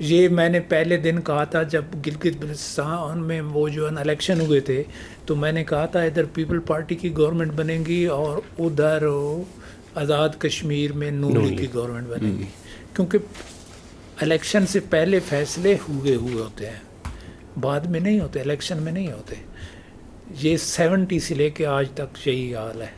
یہ میں نے پہلے دن کہا تھا جب گلگت بلتستان میں وہ جو ہے نا الیکشن ہوئے تھے، تو میں نے کہا تھا ادھر پیپل پارٹی کی گورنمنٹ بنے گی اور ادھر آزاد کشمیر میں نون لیگ کی گورنمنٹ بنے گی، کیونکہ الیکشن سے پہلے فیصلے ہوئے ہوتے ہیں، بعد میں نہیں ہوتے، الیکشن میں نہیں ہوتے. یہ 70 سے لے کے آج تک یہی حال ہے.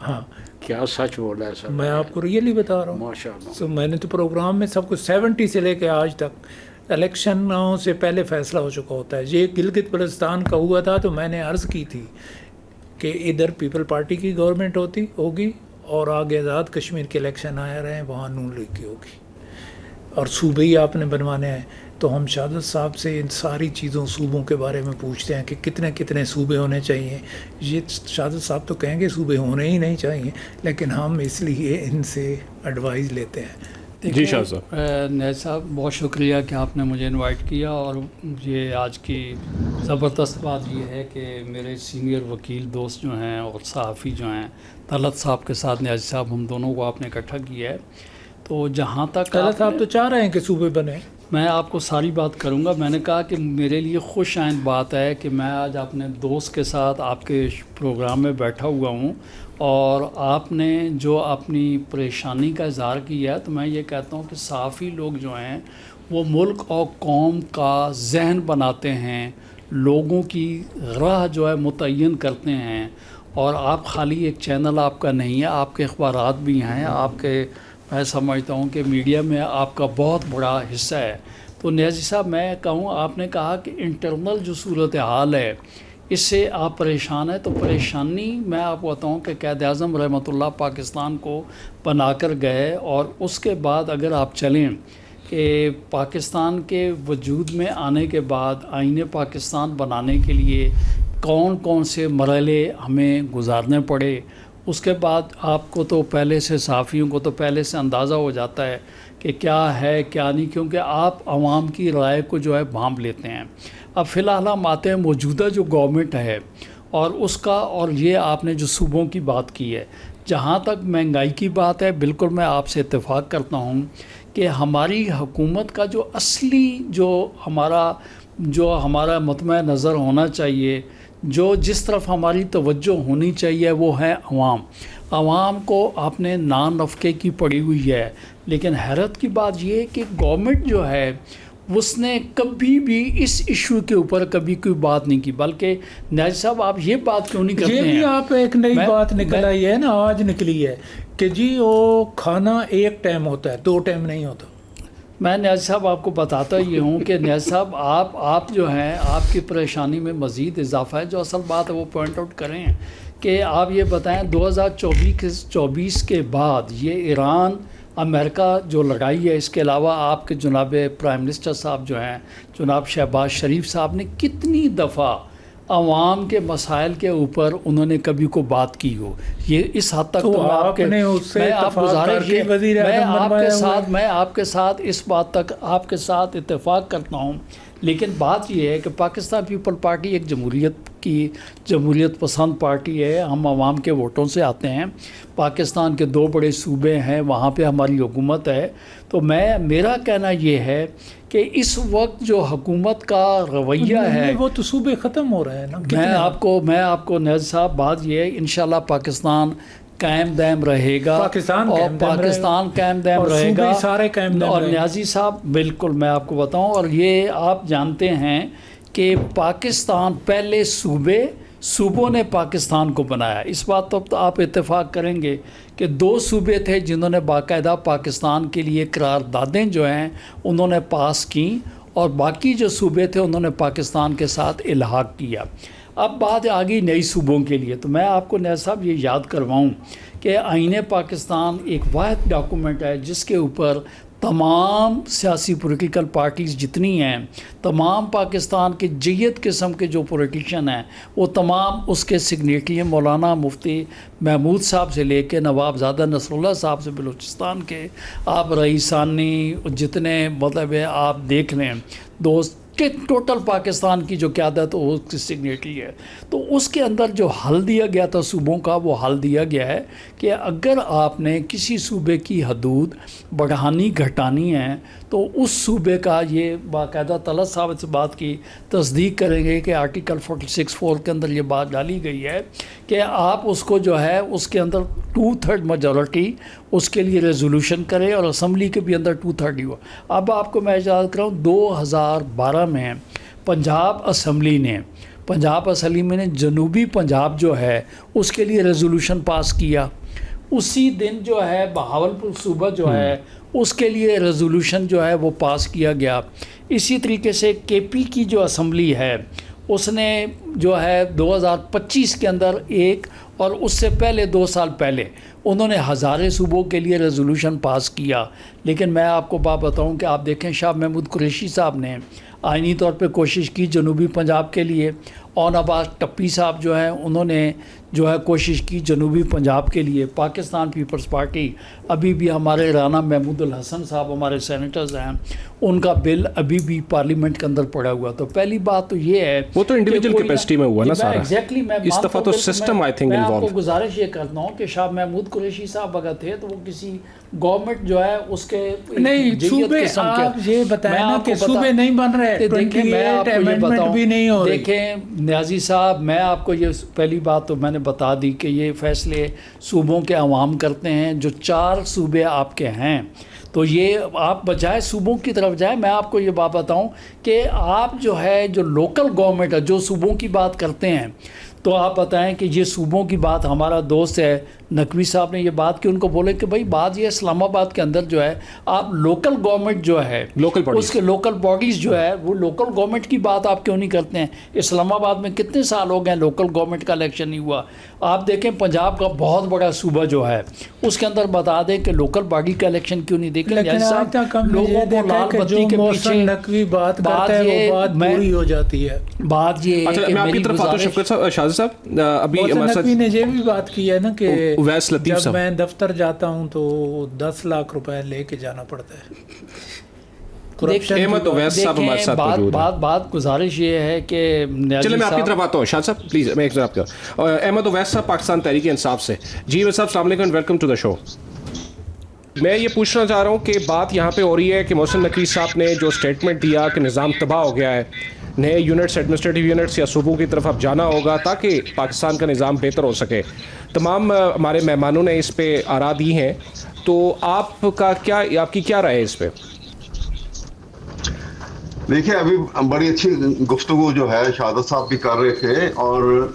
ہاں کیا سچ بولا ہے سر، میں آپ کو ریئلی بتا رہا ہوں. ماشاء اللہ. تو میں نے تو پروگرام میں سب کچھ 70 سے لے کے آج تک الیکشنوں سے پہلے فیصلہ ہو چکا ہوتا ہے. یہ گلگت بلتستان کا ہوا تھا تو میں نے عرض کی تھی کہ ادھر پیپل پارٹی کی گورنمنٹ ہوگی اور آگے آزاد کشمیر کے الیکشن آئے رہے ہیں وہاں نون لیگ کی ہوگی، اور صوبے ہی آپ نے بنوانے ہیں. تو ہم شہادت صاحب سے ان ساری چیزوں صوبوں کے بارے میں پوچھتے ہیں کہ کتنے کتنے صوبے ہونے چاہیے. یہ شہادت صاحب تو کہیں گے صوبے ہونے ہی نہیں چاہیے، لیکن ہم اس لیے ان سے ایڈوائز لیتے ہیں. جی شاہ صاحب. نیز صاحب بہت شکریہ کہ آپ نے مجھے انوائٹ کیا، اور یہ آج کی زبردست بات یہ ہے کہ میرے سینئر وکیل دوست جو ہیں اور صحافی جو ہیں طلعت صاحب کے ساتھ نیاز صاحب، ہم دونوں کو آپ نے اکٹھا کیا ہے. تو جہاں تک طلعت صاحب تو چاہ رہے ہیں کہ صوبے بنے. میں آپ کو ساری بات کروں گا. میں نے کہا کہ میرے لیے خوش آئند بات ہے کہ میں آج اپنے دوست کے ساتھ آپ کے پروگرام میں بیٹھا ہوا ہوں، اور آپ نے جو اپنی پریشانی کا اظہار کیا ہے، تو میں یہ کہتا ہوں کہ صحافی لوگ جو ہیں وہ ملک اور قوم کا ذہن بناتے ہیں، لوگوں کی راہ جو ہے متعین کرتے ہیں. اور آپ خالی ایک چینل آپ کا نہیں ہے، آپ کے اخبارات بھی ہیں، آپ کے، میں سمجھتا ہوں کہ میڈیا میں آپ کا بہت بڑا حصہ ہے. تو نیازی صاحب میں کہوں، آپ نے کہا کہ انٹرنل جو صورتحال ہے اس سے آپ پریشان ہیں. تو پریشانی میں آپ کو بتاؤں کہ قائد اعظم رحمۃ اللہ پاکستان کو بنا کر گئے، اور اس کے بعد اگر آپ چلیں کہ پاکستان کے وجود میں آنے کے بعد آئین پاکستان بنانے کے لیے کون کون سے مرحلے ہمیں گزارنے پڑے، اس کے بعد آپ کو تو پہلے سے، صحافیوں کو تو پہلے سے اندازہ ہو جاتا ہے کہ کیا ہے کیا نہیں، کیونکہ آپ عوام کی رائے کو جو ہے بھانپ لیتے ہیں. اب فی الحال ہم آتے ہیں موجودہ جو گورنمنٹ ہے اور اس کا، اور یہ آپ نے جو صوبوں کی بات کی ہے، جہاں تک مہنگائی کی بات ہے بالکل میں آپ سے اتفاق کرتا ہوں کہ ہماری حکومت کا جو اصلی جو ہمارا مطمع نظر ہونا چاہیے، جو جس طرف ہماری توجہ ہونی چاہیے، وہ ہے عوام کو آپ نے نان نفقے کی پڑی ہوئی ہے. لیکن حیرت کی بات یہ ہے کہ گورنمنٹ جو ہے اس نے کبھی بھی اس ایشو کے اوپر کبھی کوئی بات نہیں کی. بلکہ نیاز صاحب آپ یہ بات کیوں نہیں کرتے ہیں؟ یہ بھی آپ ایک نئی بات نکل آئی ہے نا، آج نکلی ہے کہ جی وہ کھانا ایک ٹائم ہوتا ہے، 2 ٹائم نہیں ہوتا. میں نیاز صاحب آپ کو بتاتا یہ ہوں کہ نیاز صاحب آپ جو ہیں، آپ کی پریشانی میں مزید اضافہ ہے. جو اصل بات ہے وہ پوائنٹ آؤٹ کریں کہ آپ یہ بتائیں 2024 کے بعد یہ ایران امریکہ جو لڑائی ہے، اس کے علاوہ آپ کے جناب پرائم منسٹر صاحب جو ہیں جناب شہباز شریف صاحب نے کتنی دفعہ عوام کے مسائل کے اوپر انہوں نے کبھی کو بات کی ہو. یہ اس حد تک تو میں آپ کے ساتھ اس بات تک آپ کے ساتھ اتفاق کرتا ہوں. لیکن بات یہ ہے کہ پاکستان پیپل پارٹی ایک جمہوریت پسند پارٹی ہے. ہم عوام کے ووٹوں سے آتے ہیں. پاکستان کے 2 بڑے صوبے ہیں، وہاں پہ ہماری حکومت ہے. تو میرا کہنا یہ ہے کہ اس وقت جو حکومت کا رویہ ہے، وہ تو صوبے ختم ہو رہے ہیں نا. میں آپ کو نیاز صاحب بات یہ ہے، انشاءاللہ پاکستان قائم دائم رہے گا، پاکستان قائم دائم رہے گا، سارے قائم دائم. اور نیازی صاحب بالکل میں آپ کو بتاؤں، اور یہ آپ جانتے ہیں کہ پاکستان پہلے صوبوں نے پاکستان کو بنایا. اس بات تو آپ اتفاق کریں گے کہ 2 صوبے تھے جنہوں نے باقاعدہ پاکستان کے لیے قراردادیں جو ہیں انہوں نے پاس کیں، اور باقی جو صوبے تھے انہوں نے پاکستان کے ساتھ الحاق کیا. اب بات آ گئی نئی صوبوں کے لیے. تو میں آپ کو نیاز صاحب یہ یاد کرواؤں کہ آئین پاکستان ایک واحد ڈاکومنٹ ہے جس کے اوپر تمام سیاسی پولیٹیکل پارٹیز جتنی ہیں، تمام پاکستان کے جیت قسم کے جو پولیٹیشین ہیں، وہ تمام اس کے سگنیٹری ہیں. مولانا مفتی محمود صاحب سے لے کے نواب زادہ نصر اللہ صاحب سے بلوچستان کے، آپ رئیسانی جتنے مطلب ہے آپ دیکھ لیں دوست کہ ٹوٹل پاکستان کی جو قیادت وہ اس کی سگنیٹری ہے. تو اس کے اندر جو حل دیا گیا تھا صوبوں کا، وہ حل دیا گیا ہے کہ اگر آپ نے کسی صوبے کی حدود بڑھانی گھٹانی ہے تو اس صوبے کا یہ باقاعدہ طلعت صاحب سے بات کی تصدیق کریں گے کہ آرٹیکل 46(4) کے اندر یہ بات ڈالی گئی ہے کہ آپ اس کو جو ہے اس کے اندر 2/3 میجورٹی اس کے لیے ریزولوشن کرے اور اسمبلی کے بھی اندر 2/3 ہوا. اب آپ کو میں یاد کراؤں 2012 میں پنجاب اسمبلی نے جنوبی پنجاب جو ہے اس کے لیے ریزولوشن پاس کیا. اسی دن جو ہے بہاولپور صوبہ جو ہے اس کے لیے ریزولوشن جو ہے وہ پاس کیا گیا. اسی طریقے سے کے پی کی جو اسمبلی ہے اس نے جو ہے 2025 کے اندر ایک اور اس سے پہلے 2 سال پہلے انہوں نے ہزارے صوبوں کے لیے ریزولوشن پاس کیا. لیکن میں آپ کو بات بتاؤں کہ آپ دیکھیں شاہ محمود قریشی صاحب نے آئینی طور پہ کوشش کی جنوبی پنجاب کے لیے، اور عباس ٹپی صاحب جو ہیں انہوں نے جو ہے کوشش کی جنوبی پنجاب کے لیے. پاکستان پیپلز پارٹی ابھی بھی ہمارے رانا محمود الحسن صاحب ہمارے سینیٹرز ہیں، ان کا بل ابھی بھی پارلیمنٹ کے اندر پڑا ہوا. تو پہلی بات تو یہ ہے وہ تو انڈیویجول کیپیسٹی میں ہوا نا سارا. ایگزیکٹلی میں اس دفعہ تو سسٹم آئی تھنک میں آپ انوالو. کو گزارش یہ کرتا ہوں کہ شاہ محمود قریشی صاحب اگر تھے تو وہ کسی گورنمنٹ جو ہے اس کے نہیں صوبے آپ یہ بتائیں نا کہ صوبے نہیں بن رہے. دیکھیں میں آپ کو یہ بتاؤں بھی نہیں ہو رہی. دیکھیں نیازی صاحب میں آپ کو یہ پہلی بات تو میں نے بتا دی کہ یہ فیصلے صوبوں کے عوام کرتے ہیں. جو 4 صوبے آپ کے ہیں تو یہ آپ بجائے صوبوں کی طرف جائیں. میں آپ کو یہ بات بتاؤں کہ آپ جو ہے جو لوکل گورنمنٹ ہے جو صوبوں کی بات کرتے ہیں تو آپ بتائیں کہ یہ صوبوں کی بات ہمارا دوست ہے نقوی صاحب نے یہ بات کی، ان کو بولے کہ بھائی بات یہ اسلام آباد کے اندر جو ہے آپ لوکل گورنمنٹ جو ہے اس کے لوکل باڈیز جو ہے وہ لوکل گورنمنٹ کی بات آپ کیوں نہیں کرتے ہیں؟ اسلام آباد میں کتنے سال ہو گئے لوکل گورنمنٹ کا الیکشن نہیں ہوا. آپ دیکھیں پنجاب کا بہت بڑا صوبہ جو ہے اس کے اندر بتا دیں کہ لوکل باڈی کا الیکشن کیوں نہیں دیکھیں. لوگوں کو لال بتی کے پیچھے نقوی بات کرتا ہے وہ بات پوری ہو جاتی ہے. بات یہ ہے کہ میں آپ کی طرف آتا ہوں شفقت صاحب شاہ صاحب ابھی نقوی نے یہ بھی بات کی ہے نا کہ ویس لطیف جب صاحب میں دفتر جاتا ہوں تو 10 لاکھ روپے لے کے جانا پڑتا ہے. بات گزارش یہ ہے کہ چلے میں آپ کی طرف آتا ہوں شاہ صاحب پلیز. میں ایک ذرا آپ کا احمد اویس صاحب پاکستان تحریک انصاف سے. جی اویس صاحب السلام علیکم، ویلکم ٹو دا شو. میں یہ پوچھنا چاہ رہا ہوں کہ بات یہاں پہ ہو رہی ہے کہ محسن نقوی صاحب نے جو اسٹیٹمنٹ دیا کہ نظام تباہ ہو گیا ہے، نئے یونٹس ایڈمنسٹریٹو یونٹس یا صوبوں کی طرف اب جانا ہوگا تاکہ پاکستان کا نظام بہتر ہو سکے. تمام ہمارے مہمانوں نے اس پہ آراء دی ہیں، تو آپ کی کیا رائے ہے اس پہ؟ دیکھیں ابھی بڑی اچھی گفتگو جو ہے شہادت صاحب بھی کر رہے تھے، اور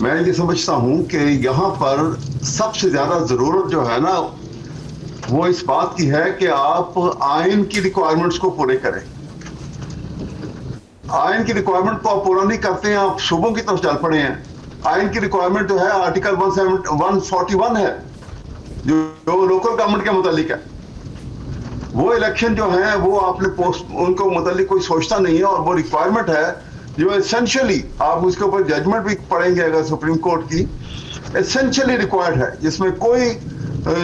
میں یہ سمجھتا ہوں کہ یہاں پر سب سے زیادہ ضرورت جو ہے نا وہ اس بات کی ہے کہ آپ آئین کی ریکوائرمنٹس کو پورے کریں. آئین کی ریکوائرمنٹ کو آپ پورا نہیں کرتے ہیں، آپ صوبوں کی طرف چل پڑے ہیں. آئین کی ریکوائرمنٹ جو ہے آرٹیکل 141 ہے جو لوکل گورنمنٹ کے متعلق ہے. وہ الیکشن جو ہیں وہ آپ نے ان کو متعلق کوئی سوچتا نہیں ہے، اور وہ ریکوائرمنٹ ہے جو اسینشلی آپ اس کے اوپر ججمنٹ بھی پڑھیں گے اگر سپریم کورٹ کی، اسینشلی ریکوائرڈ ہے، جس میں کوئی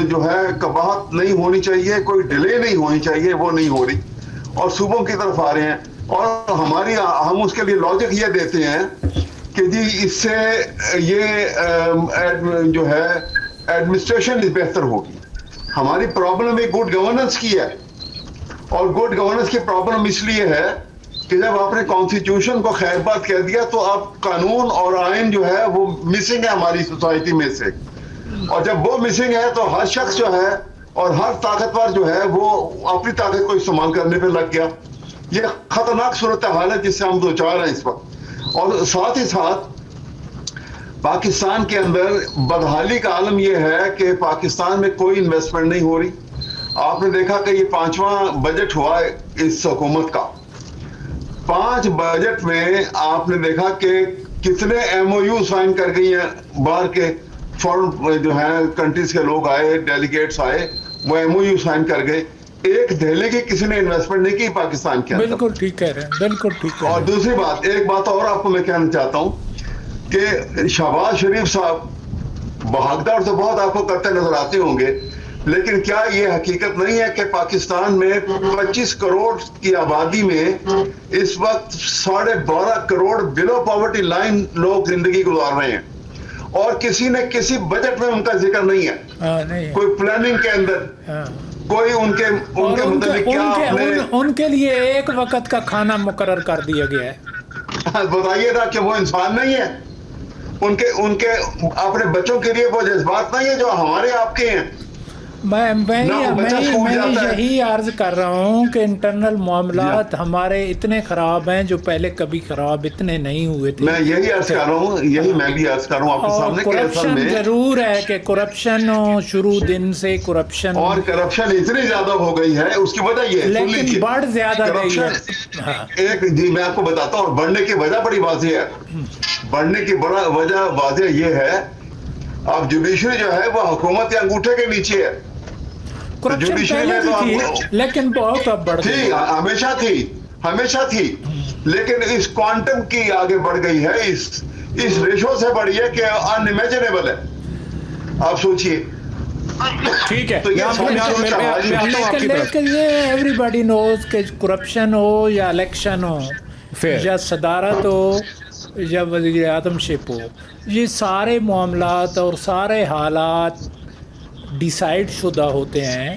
جو ہے قباحت نہیں ہونی چاہیے، کوئی ڈیلے نہیں ہونی چاہیے، وہ نہیں ہو رہی اور صوبوں کی طرف آ رہے ہیں. اور ہم اس کے لیے لاجک یہ دیتے ہیں کہ جی اس سے یہ جو ہے ایڈمنسٹریشن بہتر ہوگی. ہماری پرابلم ایک گڈ گورننس کی ہے، اور گڈ گورننس کی پرابلم اس لیے ہے کہ جب آپ نے کانسٹیٹیوشن کو خیر بات کہہ دیا تو اب قانون اور آئین جو ہے وہ مسنگ ہے ہماری سوسائٹی میں سے، اور جب وہ مسنگ ہے تو ہر شخص جو ہے اور ہر طاقتور جو ہے وہ اپنی طاقت کو استعمال کرنے پہ لگ گیا. یہ خطرناک صورتحال ہے جس سے ہم دوچار ہیں اس وقت. اور ساتھ ہی ساتھ پاکستان کے اندر بدحالی کا عالم یہ ہے کہ پاکستان میں کوئی انویسٹمنٹ نہیں ہو رہی. آپ نے دیکھا کہ یہ 5واں بجٹ ہوا ہے اس حکومت کا. 5 بجٹ میں آپ نے دیکھا کہ کتنے ایم او یو سائن کر گئی ہیں باہر کے فورن جو ہیں کنٹریز کے لوگ آئے، ڈیلیگیٹس آئے، وہ ایم او یو سائن کر گئے. ایک دہلی کی کسی نے انویسٹمنٹ نہیں کی پاکستان کے اندر. بالکل ٹھیک کہہ رہے ہیں، بالکل ٹھیک. اور دوسری بات، ایک بات اور آپ کو میں کہنا چاہتا ہوں کہ شہباز شریف صاحب بھاگدڑ تو بہت آپ کو کرتے نظر آتے ہوں گے، لیکن کیا یہ حقیقت نہیں ہے کہ پاکستان میں 25 کروڑ کی آبادی میں اس وقت 12.5 کروڑ بلو پاورٹی لائن لوگ زندگی گزار رہے ہیں، اور کسی نے کسی بجٹ میں ان کا ذکر نہیں ہے، کوئی پلاننگ کے اندر. کوئی ان کے متعلق کیا ان کے لیے ایک وقت کا کھانا مقرر کر دیا گیا ہے. بتائیے گا کہ وہ انسان نہیں ہے؟ ان کے اپنے بچوں کے لیے وہ جذبات نہیں ہے جو ہمارے آپ کے ہیں. میں یہی عرض کر رہا ہوں کہ انٹرنل معاملات ہمارے اتنے خراب ہیں جو پہلے کبھی خراب اتنے نہیں ہوئے تھے. میں یہی عرض کر رہا ہوں آپ کے سامنے. کرپشن ضرور ہے کہ کرپشن شروع دن سے کرپشن اور کرپشن اتنی زیادہ ہو گئی ہے. اس کی وجہ یہ ہے لیکن بڑھ زیادہ گئی ہے. جی میں آپ کو بتاتا ہوں. اور بڑھنے کی وجہ بڑی واضح ہے. بڑھنے کی بڑا وجہ واضح یہ ہے اب جوڈیشری جو ہے وہ حکومت کے انگوٹھے کے نیچے ہے. کرپشن پہلے بھی تھی لیکن بہت اب بڑھ گئی. ہمیشہ تھی لیکن اس کوانٹم کی آگے بڑھ گئی ہے. اس ریشو سے بڑھی ہے کہ انامیجنیبل ہے. آپ سوچئے. ٹھیک ہے لیکن یہ ایوری باڈی نوز کہ کرپشن ہو یا الیکشن ہو یا صدارت ہو یا وزیر اعظم شپ ہو، یہ سارے معاملات اور سارے حالات ڈیسائیڈ شدہ ہوتے ہیں.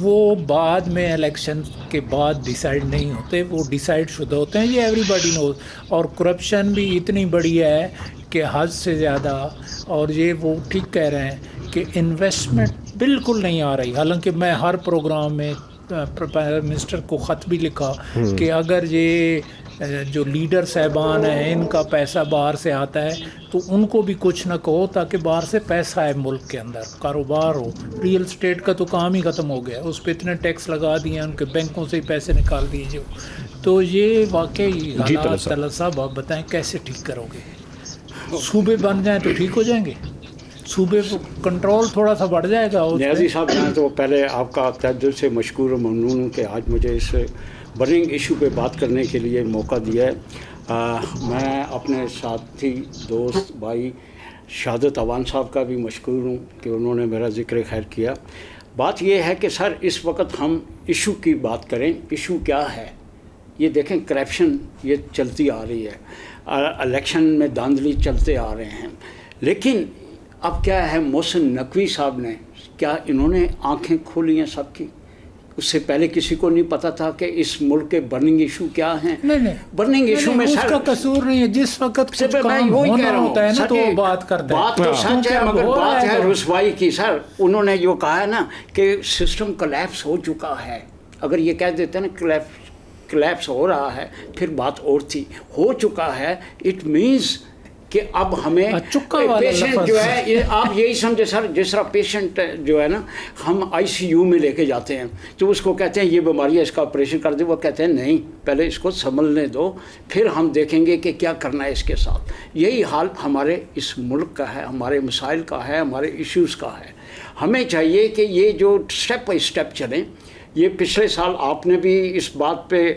وہ بعد میں الیکشن کے بعد ڈیسائیڈ نہیں ہوتے، وہ ڈیسائیڈ شدہ ہوتے ہیں. یہ ایوری باڈی نوز. اور کرپشن بھی اتنی بڑی ہے کہ حد سے زیادہ. اور یہ وہ ٹھیک کہہ رہے ہیں کہ انویسٹمنٹ بالکل نہیں آ رہی. حالانکہ میں ہر پروگرام میں پرائم منسٹر کو خط بھی لکھا کہ اگر یہ جو لیڈر صاحبان ہیں ان کا پیسہ باہر سے آتا ہے تو ان کو بھی کچھ نہ کہو تاکہ باہر سے پیسہ آئے ملک کے اندر، کاروبار ہو. ریئل اسٹیٹ کا تو کام ہی ختم ہو گیا، اس پہ اتنے ٹیکس لگا دیے ہیں، ان کے بینکوں سے ہی پیسے نکال دیے جو. تو یہ واقعی حالات طلعت صاحب آپ بتائیں کیسے ٹھیک کرو گے؟ صوبے بن جائیں تو ٹھیک ہو جائیں گے؟ صوبے کنٹرول تھوڑا سا بڑھ جائے گا. نیازی صاحب میں تو پہلے آپ کا تہ دل سے مشکور و ممنون ہوں کہ آج مجھے اس برننگ ایشو پہ بات کرنے کے لیے موقع دیا ہے. میں اپنے ساتھی دوست بھائی شہادت عوان صاحب کا بھی مشکور ہوں کہ انہوں نے میرا ذکر خیر کیا. بات یہ ہے کہ سر اس وقت ہم ایشو کی بات کریں. ایشو کیا ہے؟ یہ دیکھیں کرپشن یہ چلتی آ رہی ہے، الیکشن میں دھاندلی چلتے آ رہے ہیں. لیکن اب کیا ہے، محسن نقوی صاحب نے کیا انہوں نے آنکھیں کھولی ہیں سب کی؟ اس سے پہلے کسی کو نہیں پتا تھا کہ اس ملک کے برننگ ایشو کیا ہیں. برننگ ایشو میں اس کا قصور نہیں ہے. جس وقت کچھ کام ہونا ہوتا ہے نا تو وہ بات کرتے ہیں. بات تو سچ ہے مگر بات ہے رسوائی کی. سر انہوں نے جو کہا ہے نا کہ سسٹم کولیپس ہو چکا ہے، اگر یہ کہہ دیتے ہیں نا کولیپس ہو رہا ہے پھر بات اور تھی. ہو چکا ہے اٹ مینز کہ اب ہمیں پیشنٹ جو ہے، آپ یہی سمجھے سر جس طرح پیشنٹ جو ہے نا ہم آئی سی یو میں لے کے جاتے ہیں تو اس کو کہتے ہیں یہ بیماری ہے اس کا آپریشن کر دیں. وہ کہتے ہیں نہیں پہلے اس کو سنبھلنے دو پھر ہم دیکھیں گے کہ کیا کرنا ہے اس کے ساتھ. یہی حال ہمارے اس ملک کا ہے، ہمارے مسائل کا ہے، ہمارے ایشوز کا ہے. ہمیں چاہیے کہ یہ جو اسٹیپ بائی اسٹیپ چلیں. یہ پچھلے سال آپ نے بھی اس بات پہ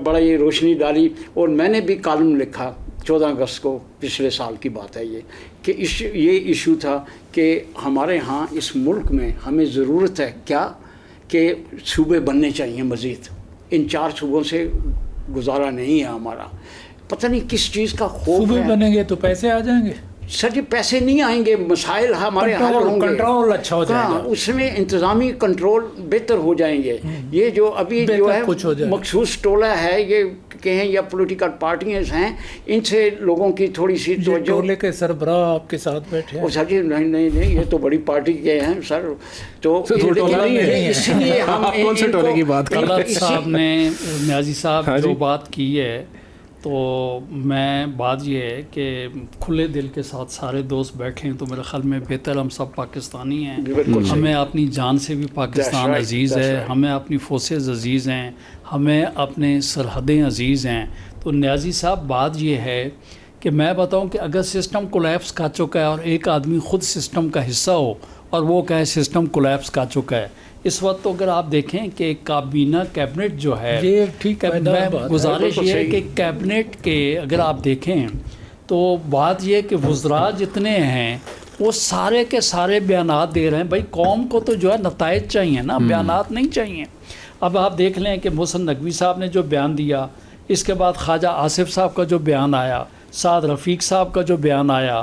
بڑی روشنی ڈالی اور میں نے بھی کالم لکھا 14 اگست کو، پچھلے سال کی بات ہے یہ، کہ یہ ایشو تھا کہ ہمارے ہاں اس ملک میں ہمیں ضرورت ہے کیا کہ صوبے بننے چاہیے مزید. ان 4 صوبوں سے گزارا نہیں ہے ہمارا. پتہ نہیں کس چیز کا خوف ہے. صوبے بنیں گے تو پیسے آ جائیں گے. سر جی پیسے نہیں آئیں گے، مسائل ہمارے حل ہوں گے، کنٹرول اچھا ہو جائے گا، اس میں انتظامی کنٹرول بہتر ہو جائیں گے. یہ جو ابھی جو ہے مخصوص ٹولہ ہے یہ کہیں یا پولیٹیکل پارٹیز ہیں، ان سے لوگوں کی تھوڑی سی توجہ. ٹولے کے سربراہ آپ کے ساتھ بیٹھے ہیں. سر جی نہیں یہ تو بڑی پارٹی کے ہیں سر. تو اس لیے ہم کون سے ٹولے کی بات کر رہے ہیں؟ صاحب نے نیازی صاحب جو بات کی ہے تو میں بات یہ ہے کہ کھلے دل کے ساتھ سارے دوست بیٹھے ہیں تو میرے خیال میں بہتر ہم سب پاکستانی ہیں. ہمیں اپنی جان سے بھی پاکستان عزیز ہے، ہمیں اپنی فورسز عزیز ہیں، ہمیں اپنے سرحدیں عزیز ہیں. تو نیازی صاحب بات یہ ہے کہ میں بتاؤں کہ اگر سسٹم کولیپس کر چکا ہے اور ایک آدمی خود سسٹم کا حصہ ہو اور وہ کہے سسٹم کولیپس کر چکا ہے، اس وقت تو اگر آپ دیکھیں کہ کابینہ کیبنٹ جو ہے، یہ ٹھیک ہے، گزارش یہ ہے کہ کیبنٹ کے اگر آپ دیکھیں تو بات یہ کہ وزراء جتنے ہیں وہ سارے کے سارے بیانات دے رہے ہیں. بھائی قوم کو تو جو ہے نتائج چاہیے نا، بیانات نہیں چاہیے. اب آپ دیکھ لیں کہ محسن نقوی صاحب نے جو بیان دیا، اس کے بعد خواجہ آصف صاحب کا جو بیان آیا، سعد رفیق صاحب کا جو بیان آیا،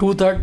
2/3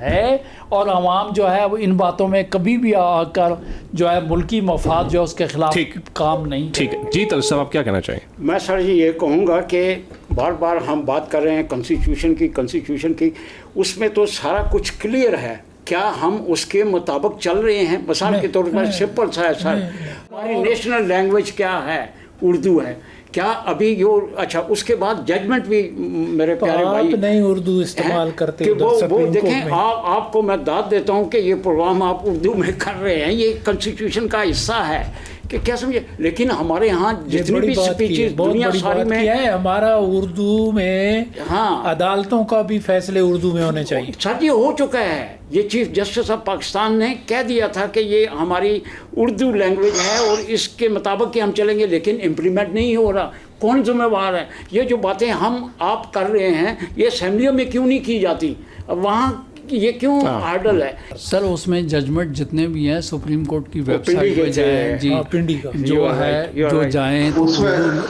ہے اور عوام جو ہے وہ ان باتوں میں کبھی بھی آ کر جو ہے ملکی مفاد جو ہے اس کے خلاف کام نہیں. ٹھیک ہے جی طلعت صاحب آپ کیا کہنا چاہیں؟ میں سر جی یہ کہوں گا کہ بار بار ہم بات کر رہے ہیں کنسٹیٹیوشن کی، اس میں تو سارا کچھ کلیئر ہے. کیا ہم اس کے مطابق چل رہے ہیں؟ مثال کے طور پر سمپل سا ہے سر، ہماری نیشنل لینگویج کیا ہے؟ اردو ہے. کیا ابھی جو اچھا اس کے بعد ججمنٹ بھی میرے پیارے بھائی آپ نہیں اردو استعمال کرتے کہ وہ دیکھیں آپ کو میں داد دیتا ہوں کہ یہ پروگرام آپ اردو میں کر رہے ہیں، یہ کنسٹیٹیوشن کا حصہ ہے کہ کیا سمجھے. لیکن ہمارے یہاں جتنی بھی سپیچز دنیا ساری میں ہے، ہمارا اردو میں ہاں عدالتوں کا بھی فیصلے اردو میں ہونے چاہیے. سر یہ ہو چکا ہے، یہ چیف جسٹس آف پاکستان نے کہہ دیا تھا کہ یہ ہماری اردو لینگویج ہے اور اس کے مطابق ہی ہم چلیں گے، لیکن امپلیمنٹ نہیں ہو رہا. کون ذمہ وار ہے؟ یہ جو باتیں ہم آپ کر رہے ہیں یہ اسمبلیوں میں کیوں نہیں کی جاتی؟ وہاں یہ کیوں ہارڈل ہے؟ سر اس میں ججمنٹ جتنے بھی ہیں سپریم کورٹ کی ویب سائٹ پہ جائیں جی، پنڈی کا جو ہے جو جائیں تو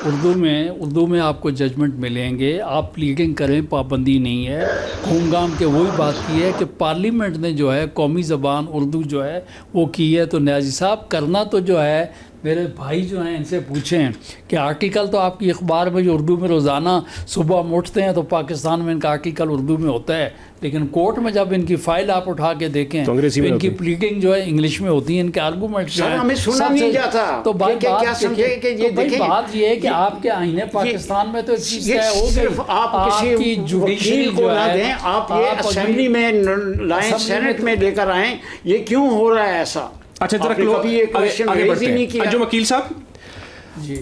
اردو میں آپ کو ججمنٹ ملیں گے. آپ پلیڈنگ کریں، پابندی نہیں ہے. خون گام کے وہی بات کی ہے کہ پارلیمنٹ نے جو ہے قومی زبان اردو جو ہے وہ کی ہے. تو نیازی صاحب کرنا تو جو ہے میرے بھائی جو ہیں ان سے پوچھیں کہ آرٹیکل تو آپ کی اخبار میں جو اردو میں روزانہ صبح ہم اٹھتے ہیں تو پاکستان میں ان کا آرٹیکل اردو میں ہوتا ہے، لیکن کورٹ میں جب ان کی فائل آپ اٹھا کے دیکھیں تو ان کی پلیڈنگ جو ہے انگلش میں ہوتی ہے، ان کے آرگومنٹ جو ہمیں سنا نہیں جاتا. تو بات یہ ہے کہ آپ کے آئین پاکستان میں تو ایک چیز طے ہو گئی، آپ کسی وکیل کو نہ دیں، آپ یہ اسمبلی میں لائیں، سینٹ میں لے کر آئیں. یہ کیوں ہو رہا ہے ایسا؟ اچھا ذرا آگے بڑھتے ہیں. انجم وکیل صاحب،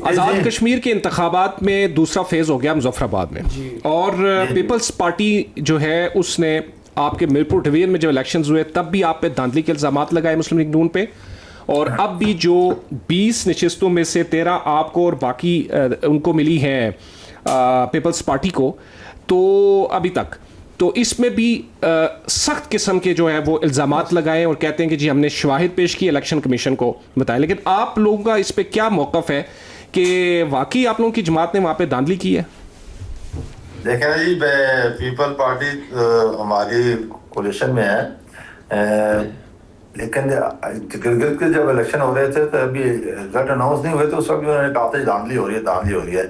آزاد کشمیر کے انتخابات میں دوسرا فیز ہو گیا مظفر آباد میں، اور پیپلز پارٹی جو ہے اس نے آپ کے میرپور ڈویژن میں جو الیکشنز ہوئے تب بھی آپ پہ دھاندلی کے الزامات لگائے مسلم لیگ نون پہ، اور اب بھی جو 20 نشستوں میں سے 13 آپ کو اور باقی ان کو ملی ہیں پیپلز پارٹی کو، تو ابھی تک تو اس میں بھی سخت قسم کے جو ہے وہ الزامات لگائے اور کہتے ہیں کہ جی ہم نے شواہد پیش کی الیکشن کمیشن کو بتایا. لیکن آپ لوگوں کا اس پہ کیا موقف ہے کہ واقعی آپ لوگوں کی جماعت نے وہاں پہ دھاندلی کی ہے؟ دیکھیں نا جی، پیپل پارٹی ہماری کولیشن میں ہے، لیکن گلگت کے جب الیکشن ہو رہے تھے تو ابھی رزلٹ اناؤنس نہیں ہوئے تو اس وقت انہوں نے کہا تھا دھاندلی ہو رہی ہے.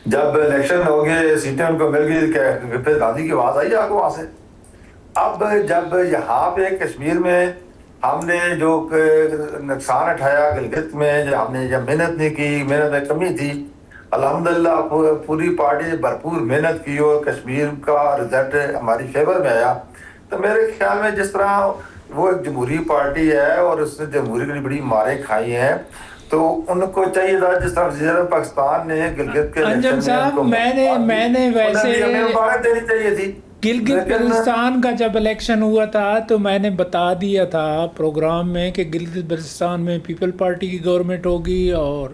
جب الیکشن ہو گئے، سیٹیں ان کو مل گئی، پھر دھاندلی کی آواز آئی آپ کو وہاں سے. اب جب یہاں پہ کشمیر میں ہم نے جو نقصان اٹھایا گلگت میں، ہم نے جب محنت نہیں کی، محنت میں کمی تھی، الحمدللہ پوری پارٹی نے بھرپور محنت کی اور کشمیر کا رزلٹ ہماری فیور میں آیا. تو میرے خیال میں جس طرح وہ ایک جمہوری پارٹی ہے اور اس نے جمہوری کی بڑی ماریں کھائی ہیں، تو ان کو چاہیے تھا جس طرح وزیر پاکستان نے گلگت کے انجم صاحب میں نے ویسے مبارک دینی چاہیے تھی. گلگت بلتستان کا جب الیکشن ہوا تھا تو میں نے بتا دیا تھا پروگرام میں کہ گلگت بلتستان میں پیپل پارٹی کی گورنمنٹ ہوگی اور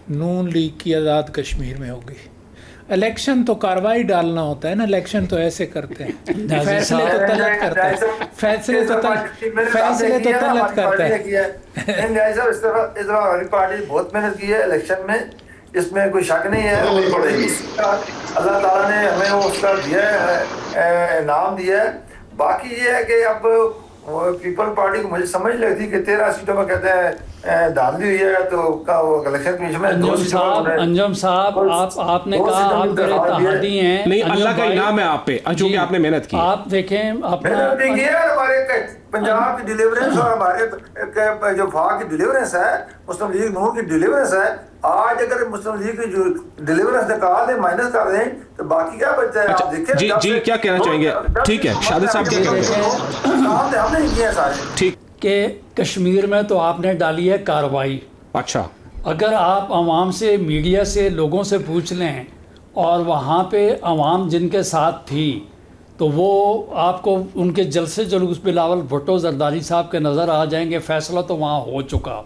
نون لیگ کی آزاد کشمیر میں ہوگی. الیکشن تو کاروائی ڈالنا ہوتا ہے نا، الیکشن تو ایسے کرتے ہیں، فیصلے تو طلب کرتے ہیں، فیصلے تو طلب کرتے ہیں. اس طرح ہماری پارٹی بہت محنت کی ہے الیکشن میں، اس میں کوئی شک نہیں ہے. اللہ تعالیٰ نے ہمیں اس کا دیا ہے، انعام دیا ہے. باقی یہ ہے کہ اب پیپل پارٹی کو مجھے سمجھ لگتی کہ 13 سیٹوں میں کہتے ہیں دھاندلی ہوئی ہے تو الیکشن کمیشن میں انجم صاحب آپ نے کہا آپ بڑے تحادی ہیں. نہیں، اللہ کا انعام ہے آپ پہ چونکہ آپ نے محنت کی. آپ دیکھیں محنت بھی کی ہے. ہمارے پنجاب کی ڈیلیورنس اور ہمارے جو وفاق کی ڈیلیورنس ہے، مسلم لیگ نون کی ڈیلیورنس ہے. آج اگر مسلم لیگ کی جو ڈیلیورنس نکال دیں، مائنس کر دیں، تو باقی کیا بچہ ہے؟ آپ دیکھیں. جی کیا کہنا چاہیں گے؟ ٹھیک ہے شاہد صاحب، کیا کہیں گے؟ ہم نے کیے سارے ٹھیک کہ کشمیر میں تو آپ نے ڈالی ہے کاروائی. اچھا، اگر آپ عوام سے، میڈیا سے، لوگوں سے پوچھ لیں اور وہاں پہ عوام جن کے ساتھ تھی تو وہ آپ کو ان کے جلسے جلوس بلاول بھٹو زرداری صاحب کے نظر آ جائیں گے. فیصلہ تو وہاں ہو چکا.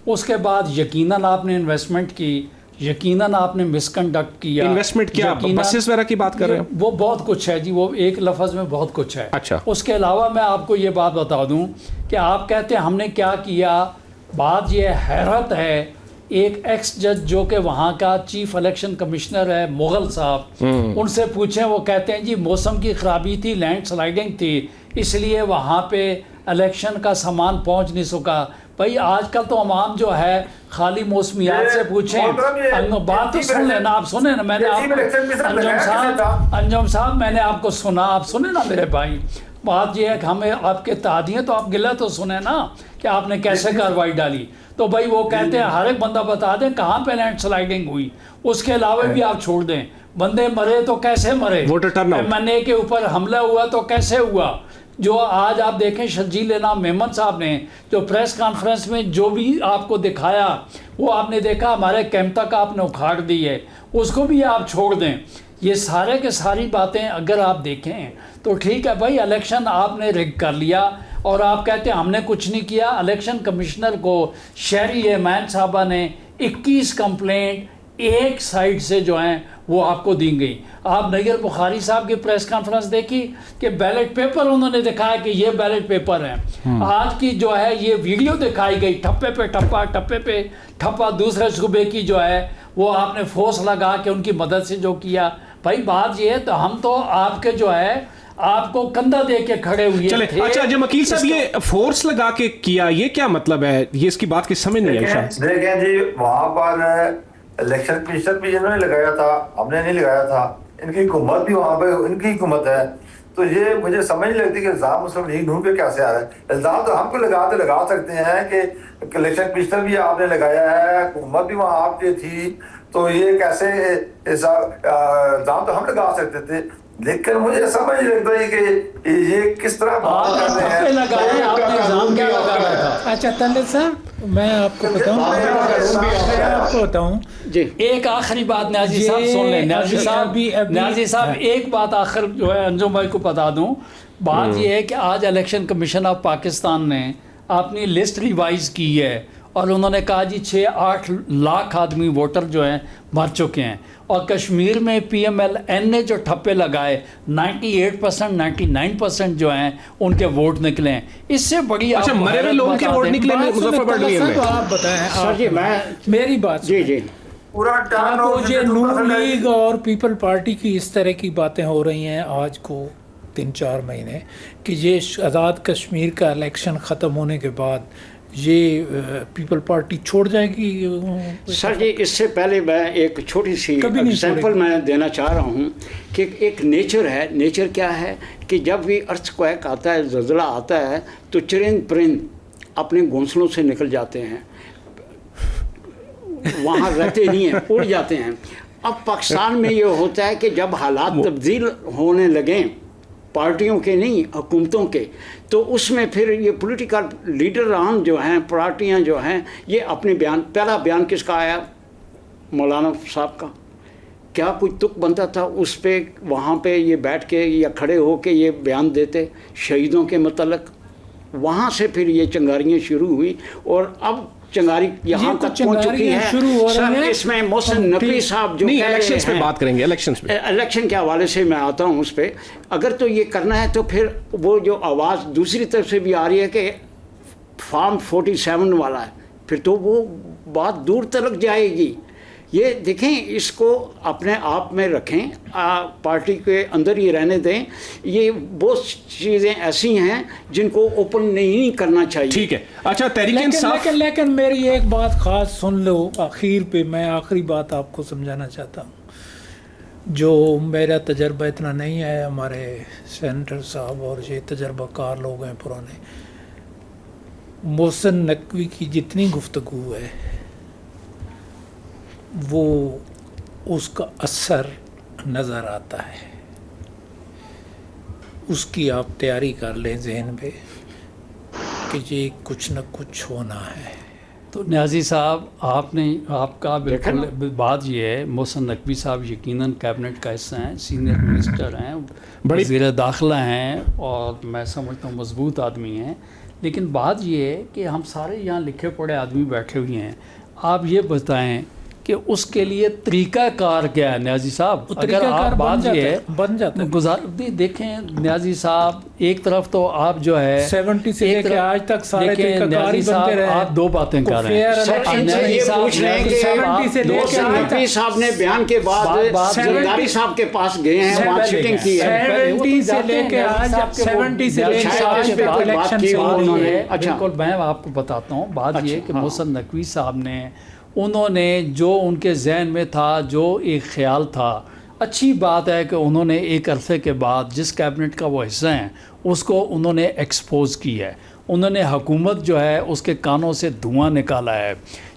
اس کے بعد یقیناً آپ نے انویسٹمنٹ کی، یقیناً آپ نے مس کنڈکٹ کیا. انویسٹمنٹ کیا؟ بسز وغیرہ کی بات کر رہے ہیں؟ وہ بہت کچھ ہے جی، وہ ایک لفظ میں بہت کچھ ہے. اچھا، اس کے علاوہ میں آپ کو یہ بات بتا دوں کہ آپ کہتے ہیں ہم نے کیا کیا. بات یہ حیرت ہے ایک ایکس جج جو کہ وہاں کا چیف الیکشن کمشنر ہے مغل صاحب، ان سے پوچھیں، وہ کہتے ہیں جی موسم کی خرابی تھی، لینڈ سلائڈنگ تھی، اس لیے وہاں پہ الیکشن کا سامان پہنچ نہیں سکا۔ بھائی آج کل تو عوام جو ہے خالی موسمیات سے پوچھیں، بات تو سن لینا، آپ سنیں نا، میں نے آپ انجم صاحب میں نے آپ کو سنا، آپ سنیں نا میرے بھائی، بات یہ ہے کہ ہمیں آپ کے تعدیے تو آپ گلہ تو سنیں نا کہ آپ نے کیسے کارروائی ڈالی۔ تو بھائی وہ کہتے ہیں ہر ایک بندہ بتا دیں کہاں پہ لینڈ سلائڈنگ ہوئی، اس کے علاوہ بھی آپ چھوڑ دیں، بندے مرے تو کیسے مرے، ایم این اے کے اوپر حملہ ہوا تو کیسے ہوا۔ جو آج آپ دیکھیں شرجیل انعام میمن صاحب نے جو پریس کانفرنس میں جو بھی آپ کو دکھایا، وہ آپ نے دیکھا ہمارے کیمپ تک آپ نے اکھاڑ دی ہے، اس کو بھی آپ چھوڑ دیں۔ یہ سارے کے ساری باتیں اگر آپ دیکھیں تو ٹھیک ہے بھائی، الیکشن آپ نے رگ کر لیا اور آپ کہتے ہیں ہم نے کچھ نہیں کیا۔ الیکشن کمشنر کو شہری ایمان صاحبہ نے 21 کمپلینٹ ایک سائڈ سے جو ہیں وہ آپ کو دی گئی۔ آپ نیر بخاری صاحب کی پریس کانفرنس دیکھی کہ بیلٹ پیپر انہوں نے دکھایا کہ یہ بیلٹ پیپر ہیں۔ آج کی جو ہے یہ ویڈیو دکھائی گئی، ٹھپے پہ ٹھپا، ٹھپے پہ ٹھپا، دوسرے صوبے کی جو ہے وہ آپ نے فورس لگا کے ان کی مدد سے جو کیا۔ بھائی بات یہ ہے تو ہم تو آپ کے جو ہے آپ کو کندھا دے کے کھڑے ہوئے تھے۔ اچھا جب وکیل صاحب یہ فورس لگا کے کیا، یہ کیا مطلب ہے؟ یہ اس کی بات کی سمجھ نہیں آئی شاید۔ دیکھیں جی وہاں پر الیکشن کمیشن بھی جنہوں نے لگایا تھا، ہم نے نہیں لگایا تھا، ان کی حکومت بھی وہاں پہ ان کی حکومت ہے، تو یہ مجھے سمجھ نہیں لگتی کہ الزام مسلم لیگ نون پہ کیسے آ رہا ہے۔ الزام تو ہم کو لگا سکتے ہیں کہ الیکشن کمیشنر بھی آپ نے لگایا ہے، حکومت بھی وہاں آپ کی تھی، تو یہ کیسے الزام تو ہم لگا سکتے تھے، لیکن مجھے سمجھ نہیں لگتا کہ یہ کس طرح بات کر رہے ہیں۔ اچھا تنڈل صاحب میں آپ کو بتاؤں ایک آخری بات نیازی صاحب سن لیں، نیازی صاحب ایک بات آخر جو ہے انجم بھائی کو بتا دوں، بات یہ ہے کہ آج الیکشن کمیشن آف پاکستان نے اپنی لسٹ ریوائز کی ہے اور انہوں نے کہا جی 6-8 لاکھ آدمی ووٹر جو ہیں مر چکے ہیں، اور کشمیر میں پی ایم ایل این نے جو ٹھپے لگائے 98% 99% جو ہیں ان کے ووٹ نکلے ہیں۔ اس سے بڑی اچھا مرے ہوئے لوگوں کے ووٹ نکلے مظفر بڑی میں آپ بتائیں میری بات جی مجھے نون لیگ اور پیپل پارٹی کی اس طرح کی باتیں ہو رہی ہیں آج کو 3-4 مہینے کہ یہ آزاد کشمیر کا الیکشن ختم ہونے کے بعد یہ پیپل پارٹی چھوڑ جائے گی۔ سر جی اس سے پہلے میں ایک چھوٹی سی ایگزامپل میں دینا چاہ رہا ہوں کہ ایک نیچر ہے۔ نیچر کیا ہے کہ جب بھی ارتھ کویک آتا ہے، زلزلہ آتا ہے، تو چرند پرند اپنے گھونسلوں سے نکل جاتے ہیں، وہاں رہتے نہیں ہیں، اڑ جاتے ہیں۔ اب پاکستان میں یہ ہوتا ہے کہ جب حالات تبدیل ہونے لگیں، پارٹیوں کے نہیں حکومتوں کے، تو اس میں پھر یہ پولیٹیکل لیڈران جو ہیں، پارٹیاں جو ہیں، یہ اپنے پہلا بیان کس کا آیا؟ مولانا صاحب کا۔ کیا کوئی تک بنتا تھا اس پہ وہاں پہ یہ بیٹھ کے یا کھڑے ہو کے یہ بیان دیتے شہیدوں کے متعلق؟ وہاں سے پھر یہ چنگاریاں شروع ہوئی اور اب چنگاری یہاں تک پہنچ چکی ہے۔ سر اس میں محسن نقوی صاحب جو الیکشنز پہ بات کریں گے، الیکشن کے حوالے سے میں آتا ہوں اس پہ، اگر تو یہ کرنا ہے تو پھر وہ جو آواز دوسری طرف سے بھی آ رہی ہے کہ فارم 47 والا ہے، پھر تو وہ بات دور تلک جائے گی۔ یہ دیکھیں، اس کو اپنے آپ میں رکھیں، پارٹی کے اندر ہی رہنے دیں۔ یہ بہت چیزیں ایسی ہیں جن کو اوپن نہیں کرنا چاہیے۔ ٹھیک ہے، اچھا تحریک انصاف، لیکن میری ایک بات خاص سن لو آخر پہ، میں آخری بات آپ کو سمجھانا چاہتا ہوں۔ جو میرا تجربہ اتنا نہیں ہے، ہمارے سینیٹر صاحب اور یہ تجربہ کار لوگ ہیں پرانے، محسن نقوی کی جتنی گفتگو ہے وہ اس کا اثر نظر آتا ہے، اس کی آپ تیاری کر لیں ذہن پہ کہ یہ کچھ نہ کچھ ہونا ہے۔ تو نیازی صاحب آپ کا بالکل بات یہ ہے، محسن نقوی صاحب یقیناً کیبنٹ کا حصہ ہیں، سینئر منسٹر ہیں، وزیر داخلہ ہیں، اور میں سمجھتا ہوں مضبوط آدمی ہیں، لیکن بات یہ ہے کہ ہم سارے یہاں لکھے پڑھے آدمی بیٹھے ہوئے ہیں۔ آپ یہ بتائیں کہ اس کے لیے طریقہ کار کیا ہے نیازی صاحب. اگر آپ بات یہ ہے بن جاتا ہے. دیکھیں نیازی صاحب ایک طرف تو آپ جو ہے 70 سے لے کے آج تک سارے طریقہ کار ہی بنتے رہے. آپ دو باتیں کر رہے ہیں. یہ پوچھ رہے ہیں کہ محسن نقوی صاحب نے بیان کے بعد زرداری صاحب کے پاس گئے ہیں, وہاں سیٹنگ کی ہے. 70 سے لے کے آج 70 سے لے کے آج تک الیکشن سے بالکل میں آپ کو بتاتا ہوں. بات یہ کہ محسن نقوی صاحب نے انہوں نے جو ان کے ذہن میں تھا, جو ایک خیال تھا, اچھی بات ہے کہ انہوں نے ایک عرصے کے بعد جس کیبنٹ کا وہ حصہ ہیں اس کو انہوں نے ایکسپوز کی ہے. انہوں نے حکومت جو ہے اس کے کانوں سے دھواں نکالا ہے.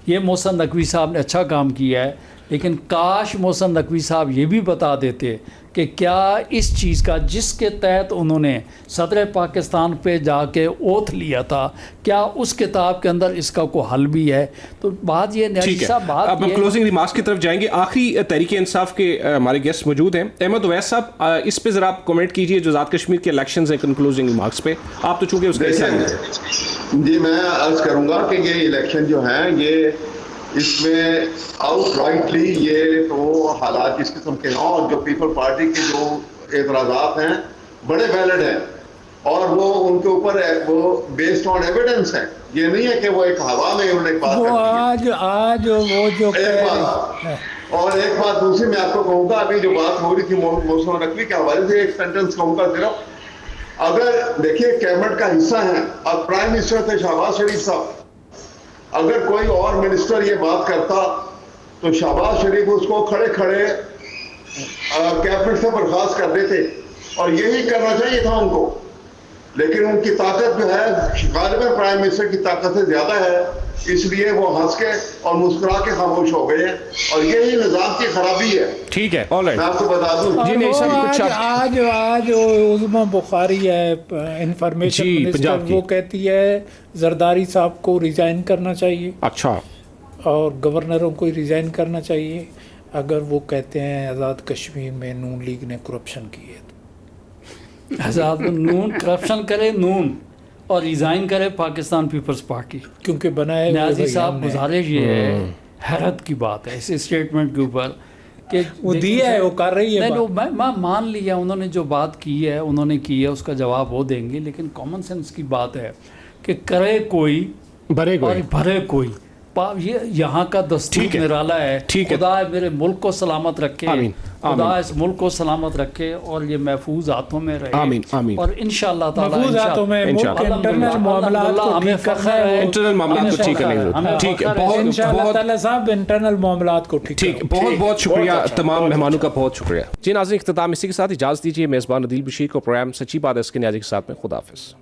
یہ محسن نقوی صاحب نے اچھا کام کیا ہے, لیکن کاش محسن نقوی صاحب یہ بھی بتا دیتے کہ کیا اس چیز کا جس کے تحت انہوں نے صدر پاکستان پہ جا کے اوتھ لیا تھا, کیا اس کتاب کے اندر اس کا کوئی حل بھی ہے. تو بات یہ نیازی صاحب بات اب ہم کلوزنگ ریمارکس کی طرف جائیں گے. آخری تحریک انصاف کے ہمارے گیسٹ موجود ہیں. احمد اویس صاحب, اس پہ ذرا آپ کمنٹ کیجئے جو آزاد کشمیر کے الیکشنز ہیں کنکلوزنگ ریمارکس پہ. آپ تو چونکہ اس کا حصہ ہیں. جی میں عرض کروں گا کہ یہ الیکشن جو ہیں یہ اس میں آؤٹ رائٹلی یہ تو حالات جس قسم کے ہیں اور جو پیپل پارٹی کے جو اعتراضات ہیں بڑے ویلڈ ہیں اور وہ ان کے اوپر وہ بیسڈ آن ایویڈنس ہے. یہ نہیں ہے کہ وہ ایک ہوا میں انہوں نے بات آج وہ جو اور ایک بات دوسری میں آپ کو کہوں گا, ابھی جو بات ہو رہی تھی محسن نقوی کے حوالے سے ایک سینٹنس کہوں گا صرف. اگر دیکھیے کیبنٹ کا حصہ ہیں, اب پرائم منسٹر تھے شہباز شریف صاحب, اگر کوئی اور منسٹر یہ بات کرتا تو شہباز شریف اس کو کھڑے کھڑے کیبنٹ سے برخاست کر دیتے اور یہی کرنا چاہیے تھا ان کو. لیکن ان کی طاقت جو ہے غالباً پرائم منسٹر کی طاقت سے زیادہ ہے, اس لیے وہ ہنس کے اور مسکرا کے خاموش ہو گئے ہیں اور یہی نظام کی خرابی ہے. ٹھیک ہے, آل رائٹ. میں آپ کو بتا دوں آج عظما بخاری ہے انفارمیشن منسٹر, وہ کہتی ہے زرداری صاحب کو ریزائن کرنا چاہیے. اچھا. اور گورنروں کو ریزائن کرنا چاہیے اگر وہ کہتے ہیں آزاد کشمیر میں نون لیگ نے کرپشن کی ہے. آزاد نون کرپشن کرے نون اور ریزائن کرے پاکستان پیپلز پارٹی, کیونکہ بنائے. نیازی صاحب گزارش یہ ہے, حیرت کی بات ہے اس اسٹیٹمنٹ کے اوپر کہ وہ دیا ہے, وہ کر رہی ہے. میں مان لیا انہوں نے جو بات کی ہے انہوں نے کی ہے, اس کا جواب وہ دیں گے, لیکن کامن سینس کی بات ہے کہ کرے کوئی اور بھرے کوئی. یہ یہاں کا دستور نرالا ہے. خدا میرے ملک کو سلامت رکھے, خدا اس ملک کو سلامت رکھے اور یہ محفوظ ہاتھوں میں رہے. آمین آمین. اور انشاءاللہ تعالی محفوظ ہاتوں میں انٹرنل معاملات کو ہمیں فخر ہے, انٹرنل معاملات کو ٹھیک کرنے. ٹھیک ہے, انشاءاللہ تعالی صاحب انٹرنل معاملات کو ٹھیک. بہت بہت شکریہ تمام مہمانوں کا, بہت شکریہ. جی ناظرین, اختتام اسی کے ساتھ اجازت دیجیے. میزبان عدیل بشیر کو پروگرام سچی بات ہے اس کے نیازی کے ساتھ میں خدا حافظ.